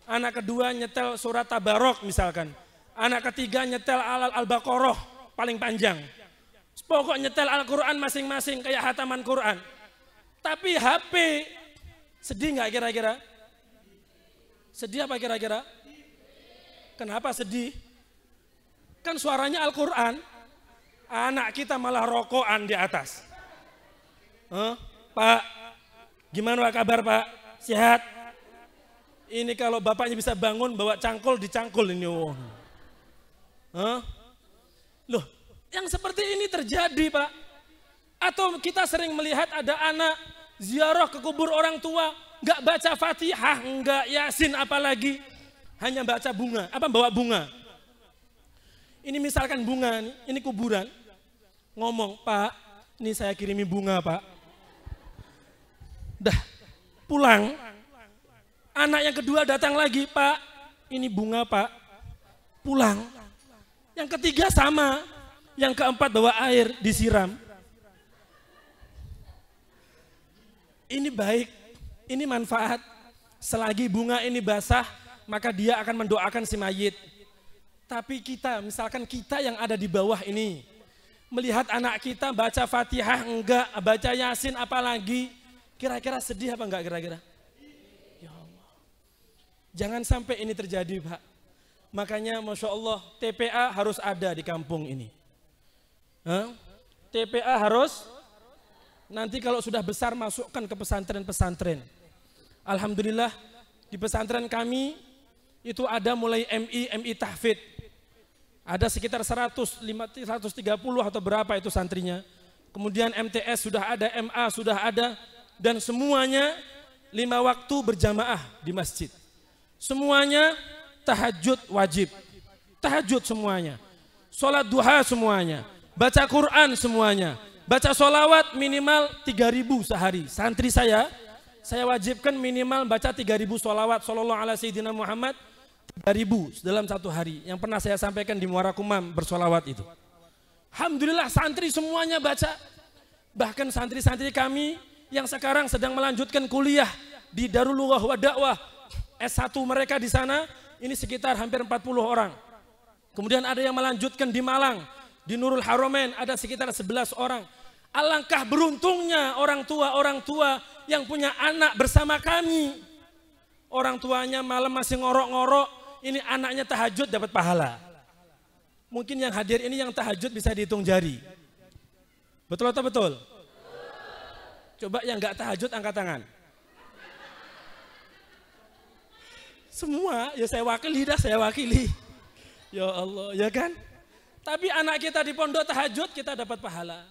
Anak kedua nyetel surat Tabarok misalkan. Anak ketiga nyetel Al-Baqarah paling panjang. Pokok nyetel Al-Quran masing-masing kayak hataman Quran. Tapi HP, sedih nggak kira-kira? Sedih apa kira-kira? Kenapa sedih? Kan suaranya Al-Quran, anak kita malah rokokan di atas. Pak, gimana kabar Pak? Sehat? Ini kalau bapaknya bisa bangun bawa cangkul dicangkul ini. Loh, yang seperti ini terjadi Pak. Atau kita sering melihat ada anak ziarah ke kubur orang tua, nggak baca Fatihah, nggak Yasin apalagi, hanya baca bunga. Apa bawa bunga? Ini misalkan bunga, ini kuburan. Ngomong, Pak, ini saya kirimi bunga Pak. Dah pulang, anak yang kedua datang lagi, Pak, ini bunga Pak. Pulang. Yang ketiga sama, yang keempat bawa air disiram. Ini baik, ini manfaat. Selagi bunga ini basah, maka dia akan mendoakan si mayit. Tapi kita, misalkan kita yang ada di bawah ini, melihat anak kita baca Fatihah enggak, baca Yasin apalagi, kira-kira sedih apa enggak kira-kira? Ya Allah. Jangan sampai ini terjadi Pak. Makanya Masya Allah TPA harus ada di kampung ini. TPA harus, nanti kalau sudah besar masukkan ke pesantren-pesantren. Alhamdulillah di pesantren kami itu ada mulai MI tahfidz. Ada sekitar 130 atau berapa itu santrinya. Kemudian MTS sudah ada, MA sudah ada. Dan semuanya 5 waktu berjamaah di masjid. Semuanya tahajud wajib. Tahajud semuanya. Sholat duha semuanya. Baca Quran semuanya. Baca sholawat minimal 3.000 sehari. Santri saya wajibkan minimal baca 3.000 sholawat. Sallallahu ala Sayyidina Muhammad 3.000 dalam satu hari. Yang pernah saya sampaikan di Muara Kumam bersolawat itu. Alhamdulillah santri semuanya baca. Bahkan santri-santri kami yang sekarang sedang melanjutkan kuliah di Darul Lughah wa Dakwah. S1 mereka di sana, ini sekitar hampir 40 orang. Kemudian ada yang melanjutkan di Malang. Di Nurul Haromen ada sekitar 11 orang. Alangkah beruntungnya orang tua yang punya anak bersama kami. Orang tuanya malam masih ngorok-ngorok, ini anaknya tahajud dapat pahala. Mungkin yang hadir ini yang tahajud bisa dihitung jari. Betul atau betul? Coba yang nggak tahajud angkat tangan. Semua, ya saya wakili. Ya Allah, ya kan? Tapi anak kita di pondok tahajud kita dapat pahala.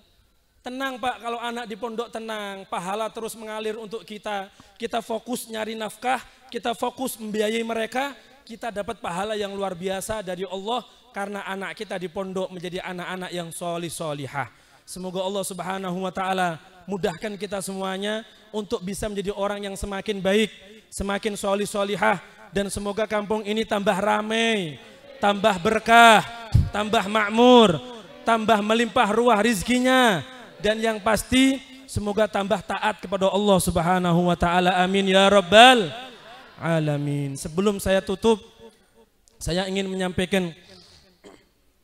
Tenang Pak, kalau anak di pondok tenang, pahala terus mengalir untuk kita. Kita fokus nyari nafkah, kita fokus membiayai mereka, kita dapat pahala yang luar biasa dari Allah karena anak kita di pondok menjadi anak-anak yang solih-solihah. Semoga Allah Subhanahu wa Ta'ala mudahkan kita semuanya untuk bisa menjadi orang yang semakin baik, semakin solih-solihah, dan semoga kampung ini tambah ramai, tambah berkah, tambah makmur, tambah melimpah ruah rizkinya, dan yang pasti semoga tambah taat kepada Allah Subhanahu wa Ta'ala. Amin ya rabbal alamin. Sebelum saya tutup, saya ingin menyampaikan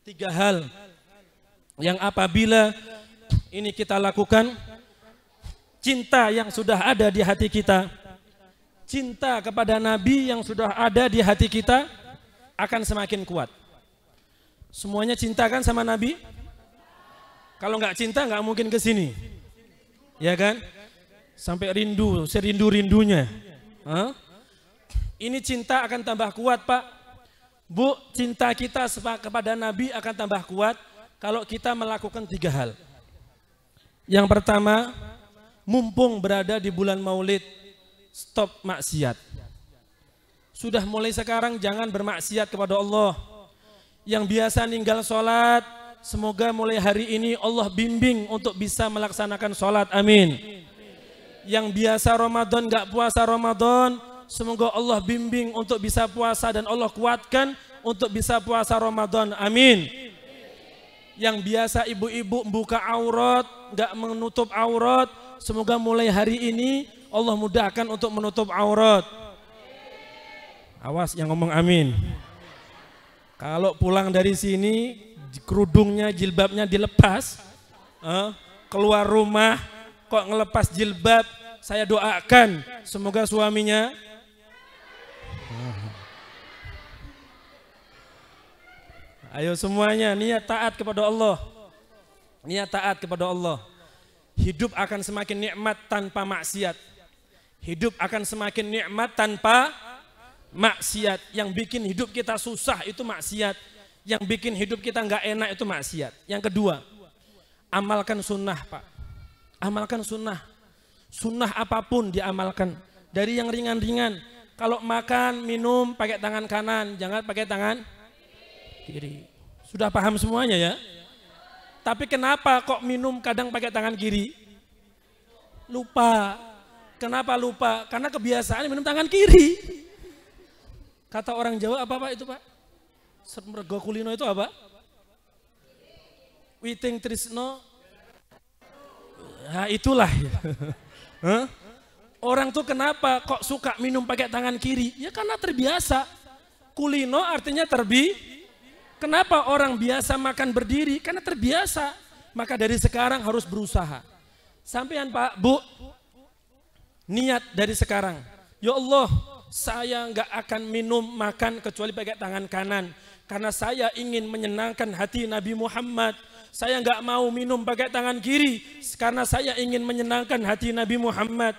3 hal yang apabila ini kita lakukan, cinta yang sudah ada di hati kita, cinta kepada Nabi yang sudah ada di hati kita akan semakin kuat. Semuanya cinta kan sama Nabi? Kalau nggak cinta nggak mungkin ke sini, ya kan? Sampai rindu, serindu-rindunya. Ini cinta akan tambah kuat Pak. Bu, cinta kita kepada Nabi akan tambah kuat kalau kita melakukan 3 hal. Yang pertama, mumpung berada di bulan Maulid, stop maksiat. Sudah mulai sekarang jangan bermaksiat kepada Allah. Yang biasa ninggal sholat, semoga mulai hari ini Allah bimbing untuk bisa melaksanakan sholat, amin. Yang biasa Ramadan gak puasa Ramadan, semoga Allah bimbing untuk bisa puasa dan Allah kuatkan untuk bisa puasa Ramadan, amin. Yang biasa ibu-ibu membuka aurat, gak menutup aurat, semoga mulai hari ini Allah mudahkan untuk menutup aurat. Awas yang ngomong amin. Kalau pulang dari sini kerudungnya, jilbabnya dilepas, keluar rumah kok ngelepas jilbab, saya doakan semoga suaminya ayo semuanya niat taat kepada Allah. Niat taat kepada Allah. Hidup akan semakin nikmat tanpa maksiat. Hidup akan semakin nikmat tanpa maksiat. Yang bikin hidup kita susah itu maksiat. Yang bikin hidup kita nggak enak itu maksiat. Yang kedua, amalkan sunnah, Pak. Amalkan sunnah. Sunnah apapun diamalkan. Dari yang ringan-ringan. Kalau makan, minum pakai tangan kanan, jangan pakai tangan kiri. Sudah paham semuanya ya? Tapi kenapa kok minum kadang pakai tangan kiri? Lupa. Kenapa lupa? Karena kebiasaan minum tangan kiri. Kata orang Jawa apa Pak itu Pak? Mergo kulino itu apa? Witing trisno. Nah itulah. Orang tuh kenapa kok suka minum pakai tangan kiri? Ya karena terbiasa. Kulino artinya Kenapa orang biasa makan berdiri? Karena terbiasa. Maka dari sekarang harus berusaha. Sampean Pak, Bu, niat dari sekarang. Ya Allah, saya nggak akan minum makan kecuali pakai tangan kanan. Karena saya ingin menyenangkan hati Nabi Muhammad. Saya nggak mau minum pakai tangan kiri. Karena saya ingin menyenangkan hati Nabi Muhammad.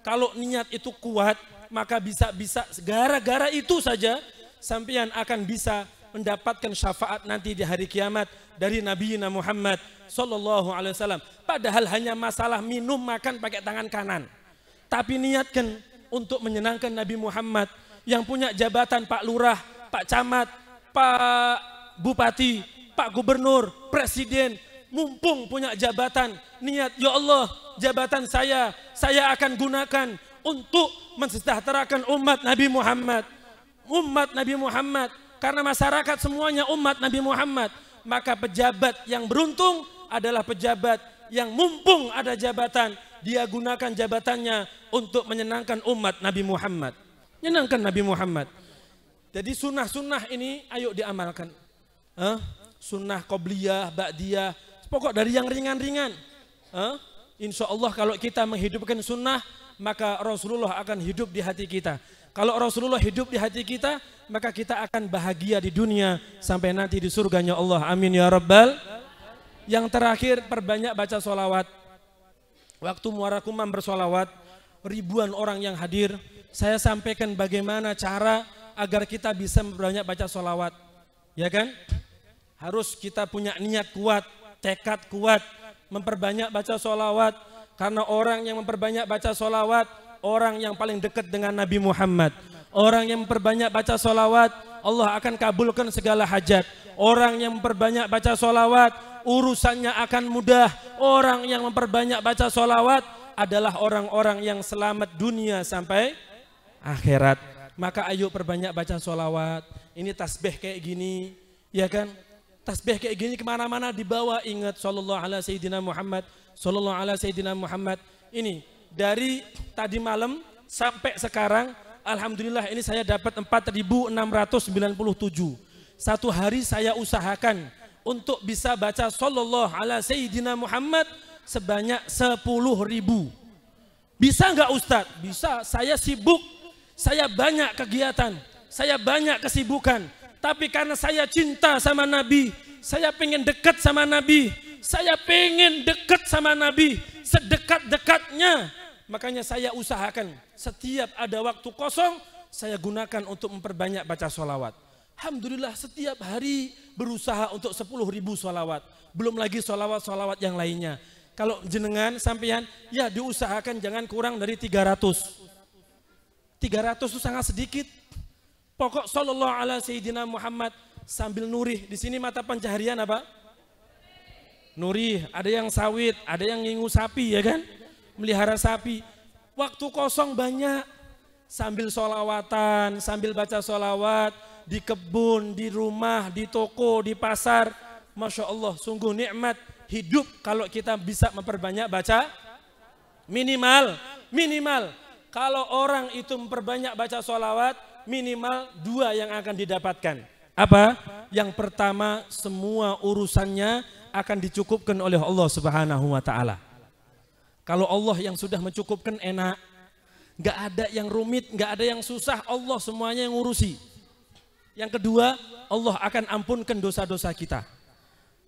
Kalau niat itu kuat, maka bisa-bisa gara-gara itu saja sampean akan bisa mendapatkan syafaat nanti di hari kiamat dari Nabi Muhammad sallallahu alaihi wasallam. Padahal hanya masalah minum makan pakai tangan kanan. Tapi niatkan untuk menyenangkan Nabi Muhammad yang punya jabatan Pak Lurah, Pak Camat, Pak Bupati, Pak Gubernur, Presiden, mumpung punya jabatan, niat ya Allah, jabatan saya akan gunakan untuk mensejahterakan umat Nabi Muhammad. Umat Nabi Muhammad. Karena masyarakat semuanya umat Nabi Muhammad, maka pejabat yang beruntung adalah pejabat yang mumpung ada jabatan, dia gunakan jabatannya untuk menyenangkan umat Nabi Muhammad. Menyenangkan Nabi Muhammad. Jadi sunnah-sunnah ini ayo diamalkan. Sunnah qobliyah, ba'diyah, pokok dari yang ringan-ringan. Insya Allah kalau kita menghidupkan sunnah, maka Rasulullah akan hidup di hati kita. Kalau Rasulullah hidup di hati kita, maka kita akan bahagia di dunia sampai nanti di surganya Allah. Amin ya Rabbal. Yang terakhir, perbanyak baca sholawat. Waktu Muarakumam bersolawat, ribuan orang yang hadir, saya sampaikan bagaimana cara agar kita bisa banyak baca sholawat. Ya kan? Harus kita punya niat kuat, tekad kuat, memperbanyak baca sholawat. Karena orang yang memperbanyak baca sholawat, orang yang paling dekat dengan Nabi Muhammad. Orang yang memperbanyak baca sholawat, Allah akan kabulkan segala hajat. Orang yang memperbanyak baca sholawat, urusannya akan mudah. Orang yang memperbanyak baca sholawat adalah orang-orang yang selamat dunia sampai akhirat. Maka ayo perbanyak baca sholawat. Ini tasbih kayak gini, ya kan? Tasbih kayak gini kemana-mana dibawa. Ingat sallallahu ala sayyidina Muhammad, sallallahu ala sayyidina Muhammad. Ini dari tadi malam sampai sekarang, alhamdulillah ini saya dapat 4.697. Satu hari saya usahakan untuk bisa baca sallallahu ala sayyidina Muhammad sebanyak 10.000. Bisa nggak Ustadz? Bisa. Saya sibuk, saya banyak kegiatan, saya banyak kesibukan. Tapi karena saya cinta sama Nabi, saya pengen dekat sama Nabi, saya pengen dekat sama Nabi sedekat-dekatnya. Makanya saya usahakan setiap ada waktu kosong, saya gunakan untuk memperbanyak baca sholawat. Alhamdulillah setiap hari berusaha untuk 10.000 sholawat. Belum lagi sholawat-sholawat yang lainnya. Kalau jenengan sampean ya diusahakan jangan kurang dari 300. 300 itu sangat sedikit. Pokok sallallahu ala sayyidina Muhammad sambil nurih. Di sini mata pencaharian apa? Nurih, ada yang sawit, ada yang ngingu sapi ya kan? Melihara sapi. Waktu kosong banyak. Sambil sholawatan, sambil baca sholawat, di kebun, di rumah, di toko, di pasar. Masya Allah, sungguh nikmat hidup kalau kita bisa memperbanyak baca minimal kalau orang itu memperbanyak baca sholawat minimal 2 yang akan didapatkan. Apa? Yang pertama, semua urusannya akan dicukupkan oleh Allah Subhanahu wa ta'ala. Kalau Allah yang sudah mencukupkan enak, nggak ada yang rumit, nggak ada yang susah, Allah semuanya yang ngurusi. Yang kedua, Allah akan ampunkan dosa-dosa kita.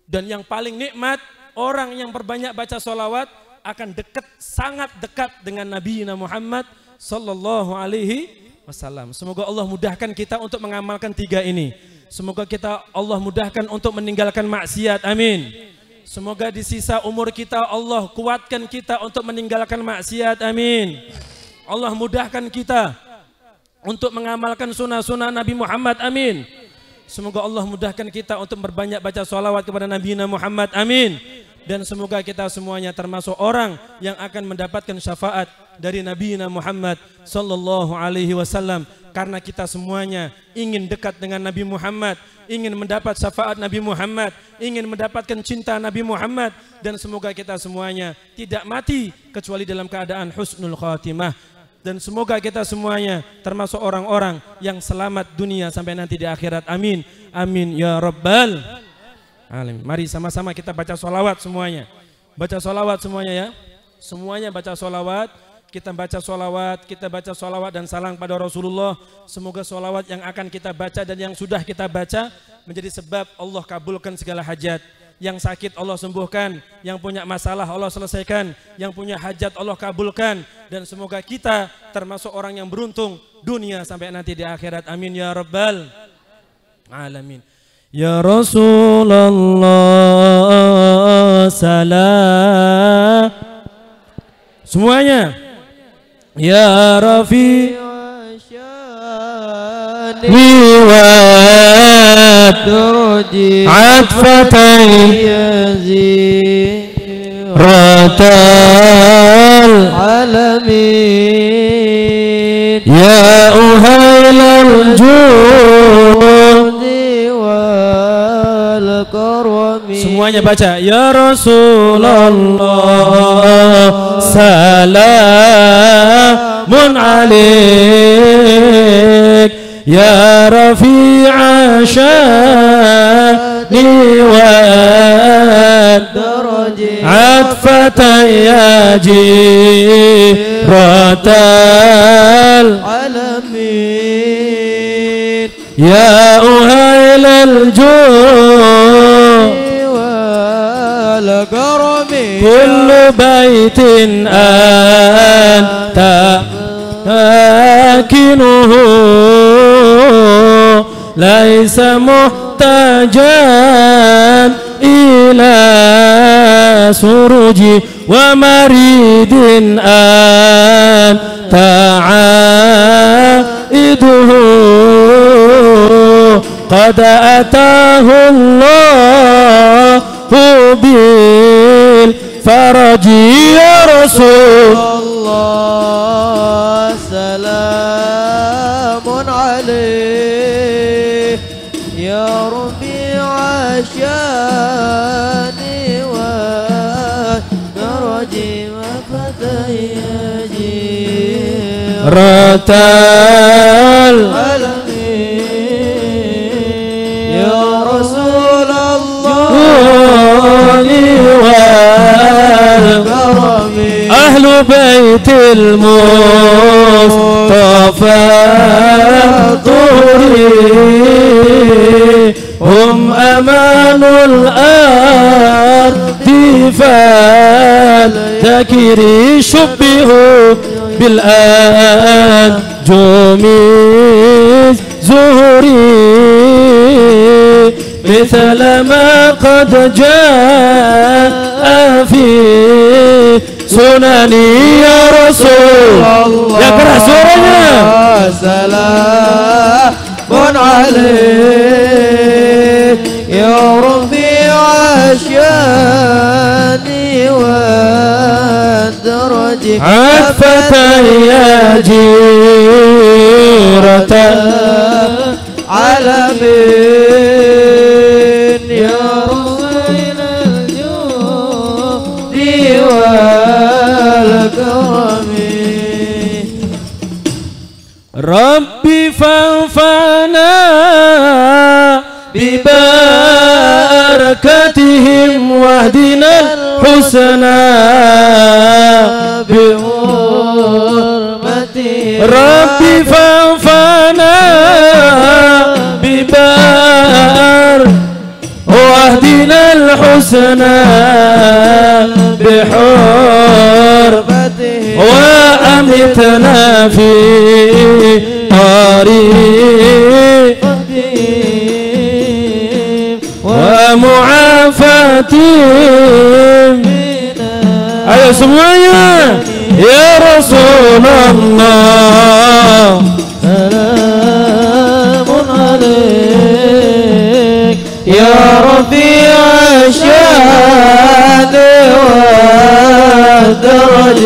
Dan yang paling nikmat, orang yang berbanyak baca sholawat akan dekat, sangat dekat dengan Nabi Muhammad sallallahu alaihi wasallam. Semoga Allah mudahkan kita untuk mengamalkan 3 ini. Semoga Allah mudahkan untuk meninggalkan maksiat. Amin. Semoga di sisa umur kita Allah kuatkan kita untuk meninggalkan maksiat. Amin. Allah mudahkan kita untuk mengamalkan sunnah-sunnah Nabi Muhammad. Amin. Semoga Allah mudahkan kita untuk berbanyak baca sholawat kepada Nabi Muhammad. Amin. Dan semoga kita semuanya termasuk orang yang akan mendapatkan syafaat dari Nabi Muhammad sallallahu alaihi wasallam. Karena kita semuanya ingin dekat dengan Nabi Muhammad, ingin mendapat syafaat Nabi Muhammad, ingin mendapatkan cinta Nabi Muhammad. Dan semoga kita semuanya tidak mati kecuali dalam keadaan husnul khatimah. Dan semoga kita semuanya termasuk orang-orang yang selamat dunia sampai nanti di akhirat. Amin. Amin ya rabbal alamin. Mari sama-sama kita baca sholawat semuanya. Baca sholawat semuanya ya. Semuanya baca sholawat. Kita baca sholawat dan salam pada Rasulullah. Semoga sholawat yang akan kita baca dan yang sudah kita baca menjadi sebab Allah kabulkan segala hajat. Yang sakit Allah sembuhkan, yang punya masalah Allah selesaikan, yang punya hajat Allah kabulkan. Dan semoga kita termasuk orang yang beruntung dunia sampai nanti di akhirat. Amin ya rabbal alamin. Ya Rasulullah salam. Semuanya. Ya Rafi liwat atfatai ratal alamin. Ya uhailal judi wal karami. Semuanya baca. Ya Rasulullah salamun alaik. Ya Rafi'a syani wa atfatan ya jiratal alamin. Ya uhailal judi wal karami. Kullu baitin anta akinuhu laisa muhtajan ila suruji wa maridin anta aiduhu qad atahu Allahu bil faraji. Ya Rasulullah salamun alaih. Ya Rabi'a syani wa naraji wa fatayaji ratal alamin. Ya Rasulullah أهل بيت المصطفى طهري هم أمان الأرض فالذكر شبهوا بالأنجم زهري.
مثل ما قد جاء في سنني يا رسول الله. يا keras suaranya.
سلام عليك يا رفيع الشان والدرج
عفة يا جيرة
عالمين يا رفيع الجود والكرم
ربي فانفعنا ببركتهم واهدنا الحسنى
بحرمتهم
ربي فانفعنا واهدنا الحسنى بحرمتهم وأمتنا في طريقهم ومعافتهم. Ayo semuanya ya Rasulullah.
سلام عليك يا رفيع الشان والدرج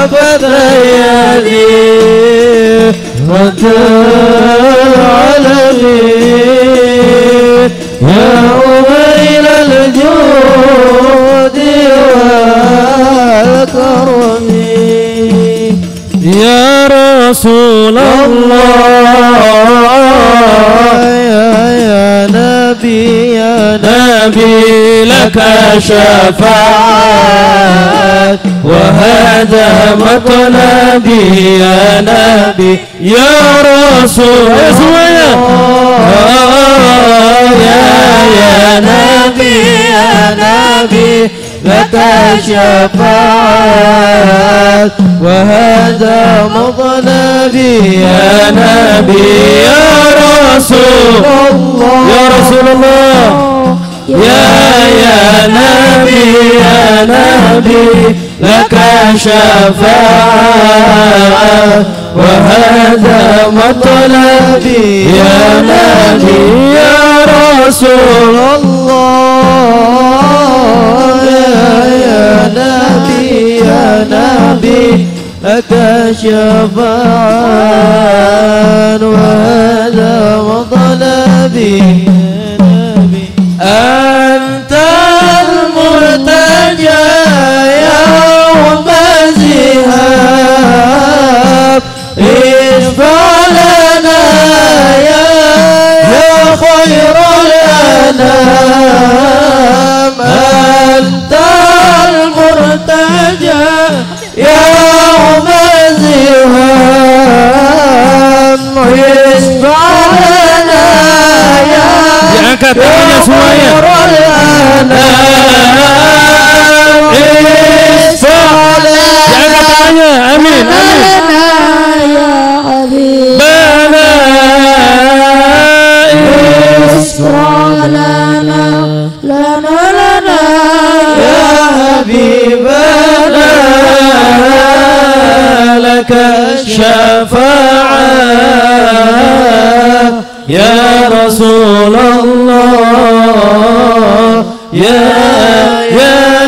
أبدا يدي والعالمين يا أميل الجود والكرم
يا رسول الله
يا نبي
لك شفاعة وهذا مطلبي يا نبي يا رسول الله
يا نبي لك شفاعة وهذا مطلبي
يا نبي يا رسول الله يا رسول الله يا نبي لك شفاعة وهذا مطلبي يا نبي يا رسول
الله يا نبي لك شفاعة وهذا مطلبي أنت المرتجى يوم الذهاب اشفع لنا يا خير الأنام أنت المرتجى يوم الذهاب اشفع لنا يا
diangkat tangannya semuanya. Diangkat tangannya. Amin. لك الشفاعة يا رسول الله يا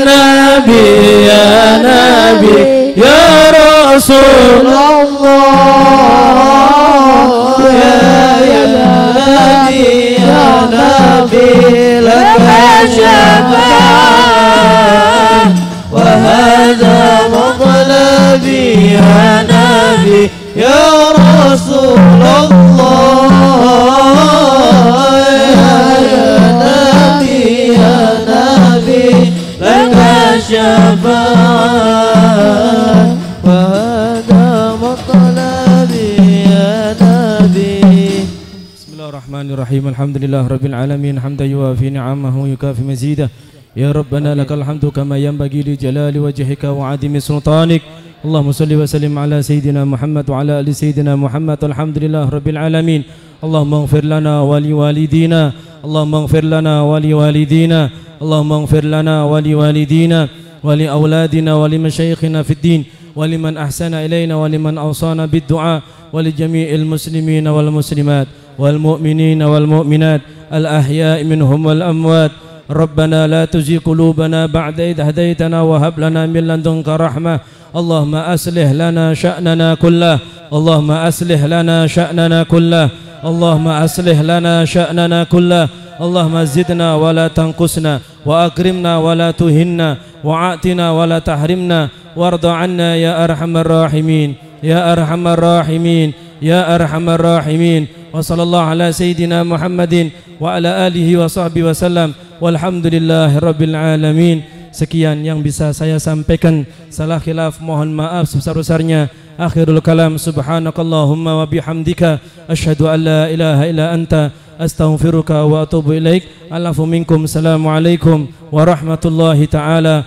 نبي يا رسول
الله يا نبي لك شفاعة وهذا مطلبي يا نبي يا رسول الله يا نبي لك شفاعة وهذا مطلبي يا نبي.
بسم الله الرحمن الرحيم الحمد لله رب العالمين حمدا يوافي نعمه يكافي مزيده يا ربنا لك الحمد كما ينبغي لجلال وجهك وعظيم سلطانك اللهم صل وسلم على سيدنا محمد وعلى ال سيدنا محمد الحمد لله رب العالمين
اللهم اغفر لنا ولوالدينا اللهم اغفر لنا ولوالدينا اللهم اغفر لنا ولوالدينا ولأولادنا ولمشايخنا في الدين ولمن أحسن إلينا ولمن أوصانا بالدعاء ولجميع المسلمين والمسلمات والمؤمنين والمؤمنات الأحياء منهم والأموات. ربنا لا تزغ قلوبنا بعد إذ هديتنا وهب لنا من لدنك رحمة. اللهم أصلح لنا شأننا كله اللهم أصلح لنا شأننا كله اللهم أصلح لنا شأننا كله اللهم زدنا ولا تنقصنا وأكرمنا ولا تهنا وعاتنا ولا تحرمنا وارض عنا يا أرحم الراحمين يا أرحم الراحمين يا أرحم الراحمين. وصلى الله على سيدنا محمد وعلى آله وصحبه وسلم walhamdulillahi rabbil alamin. Sekian yang bisa saya sampaikan, salah khilaf mohon maaf sebesar-besarnya. Akhirul kalam, subhanakallahumma wa bihamdika asyhadu an la ilaha illa anta astaghfiruka wa atubu ilaik. Alafu minkum, assalamualaikum warahmatullahi taala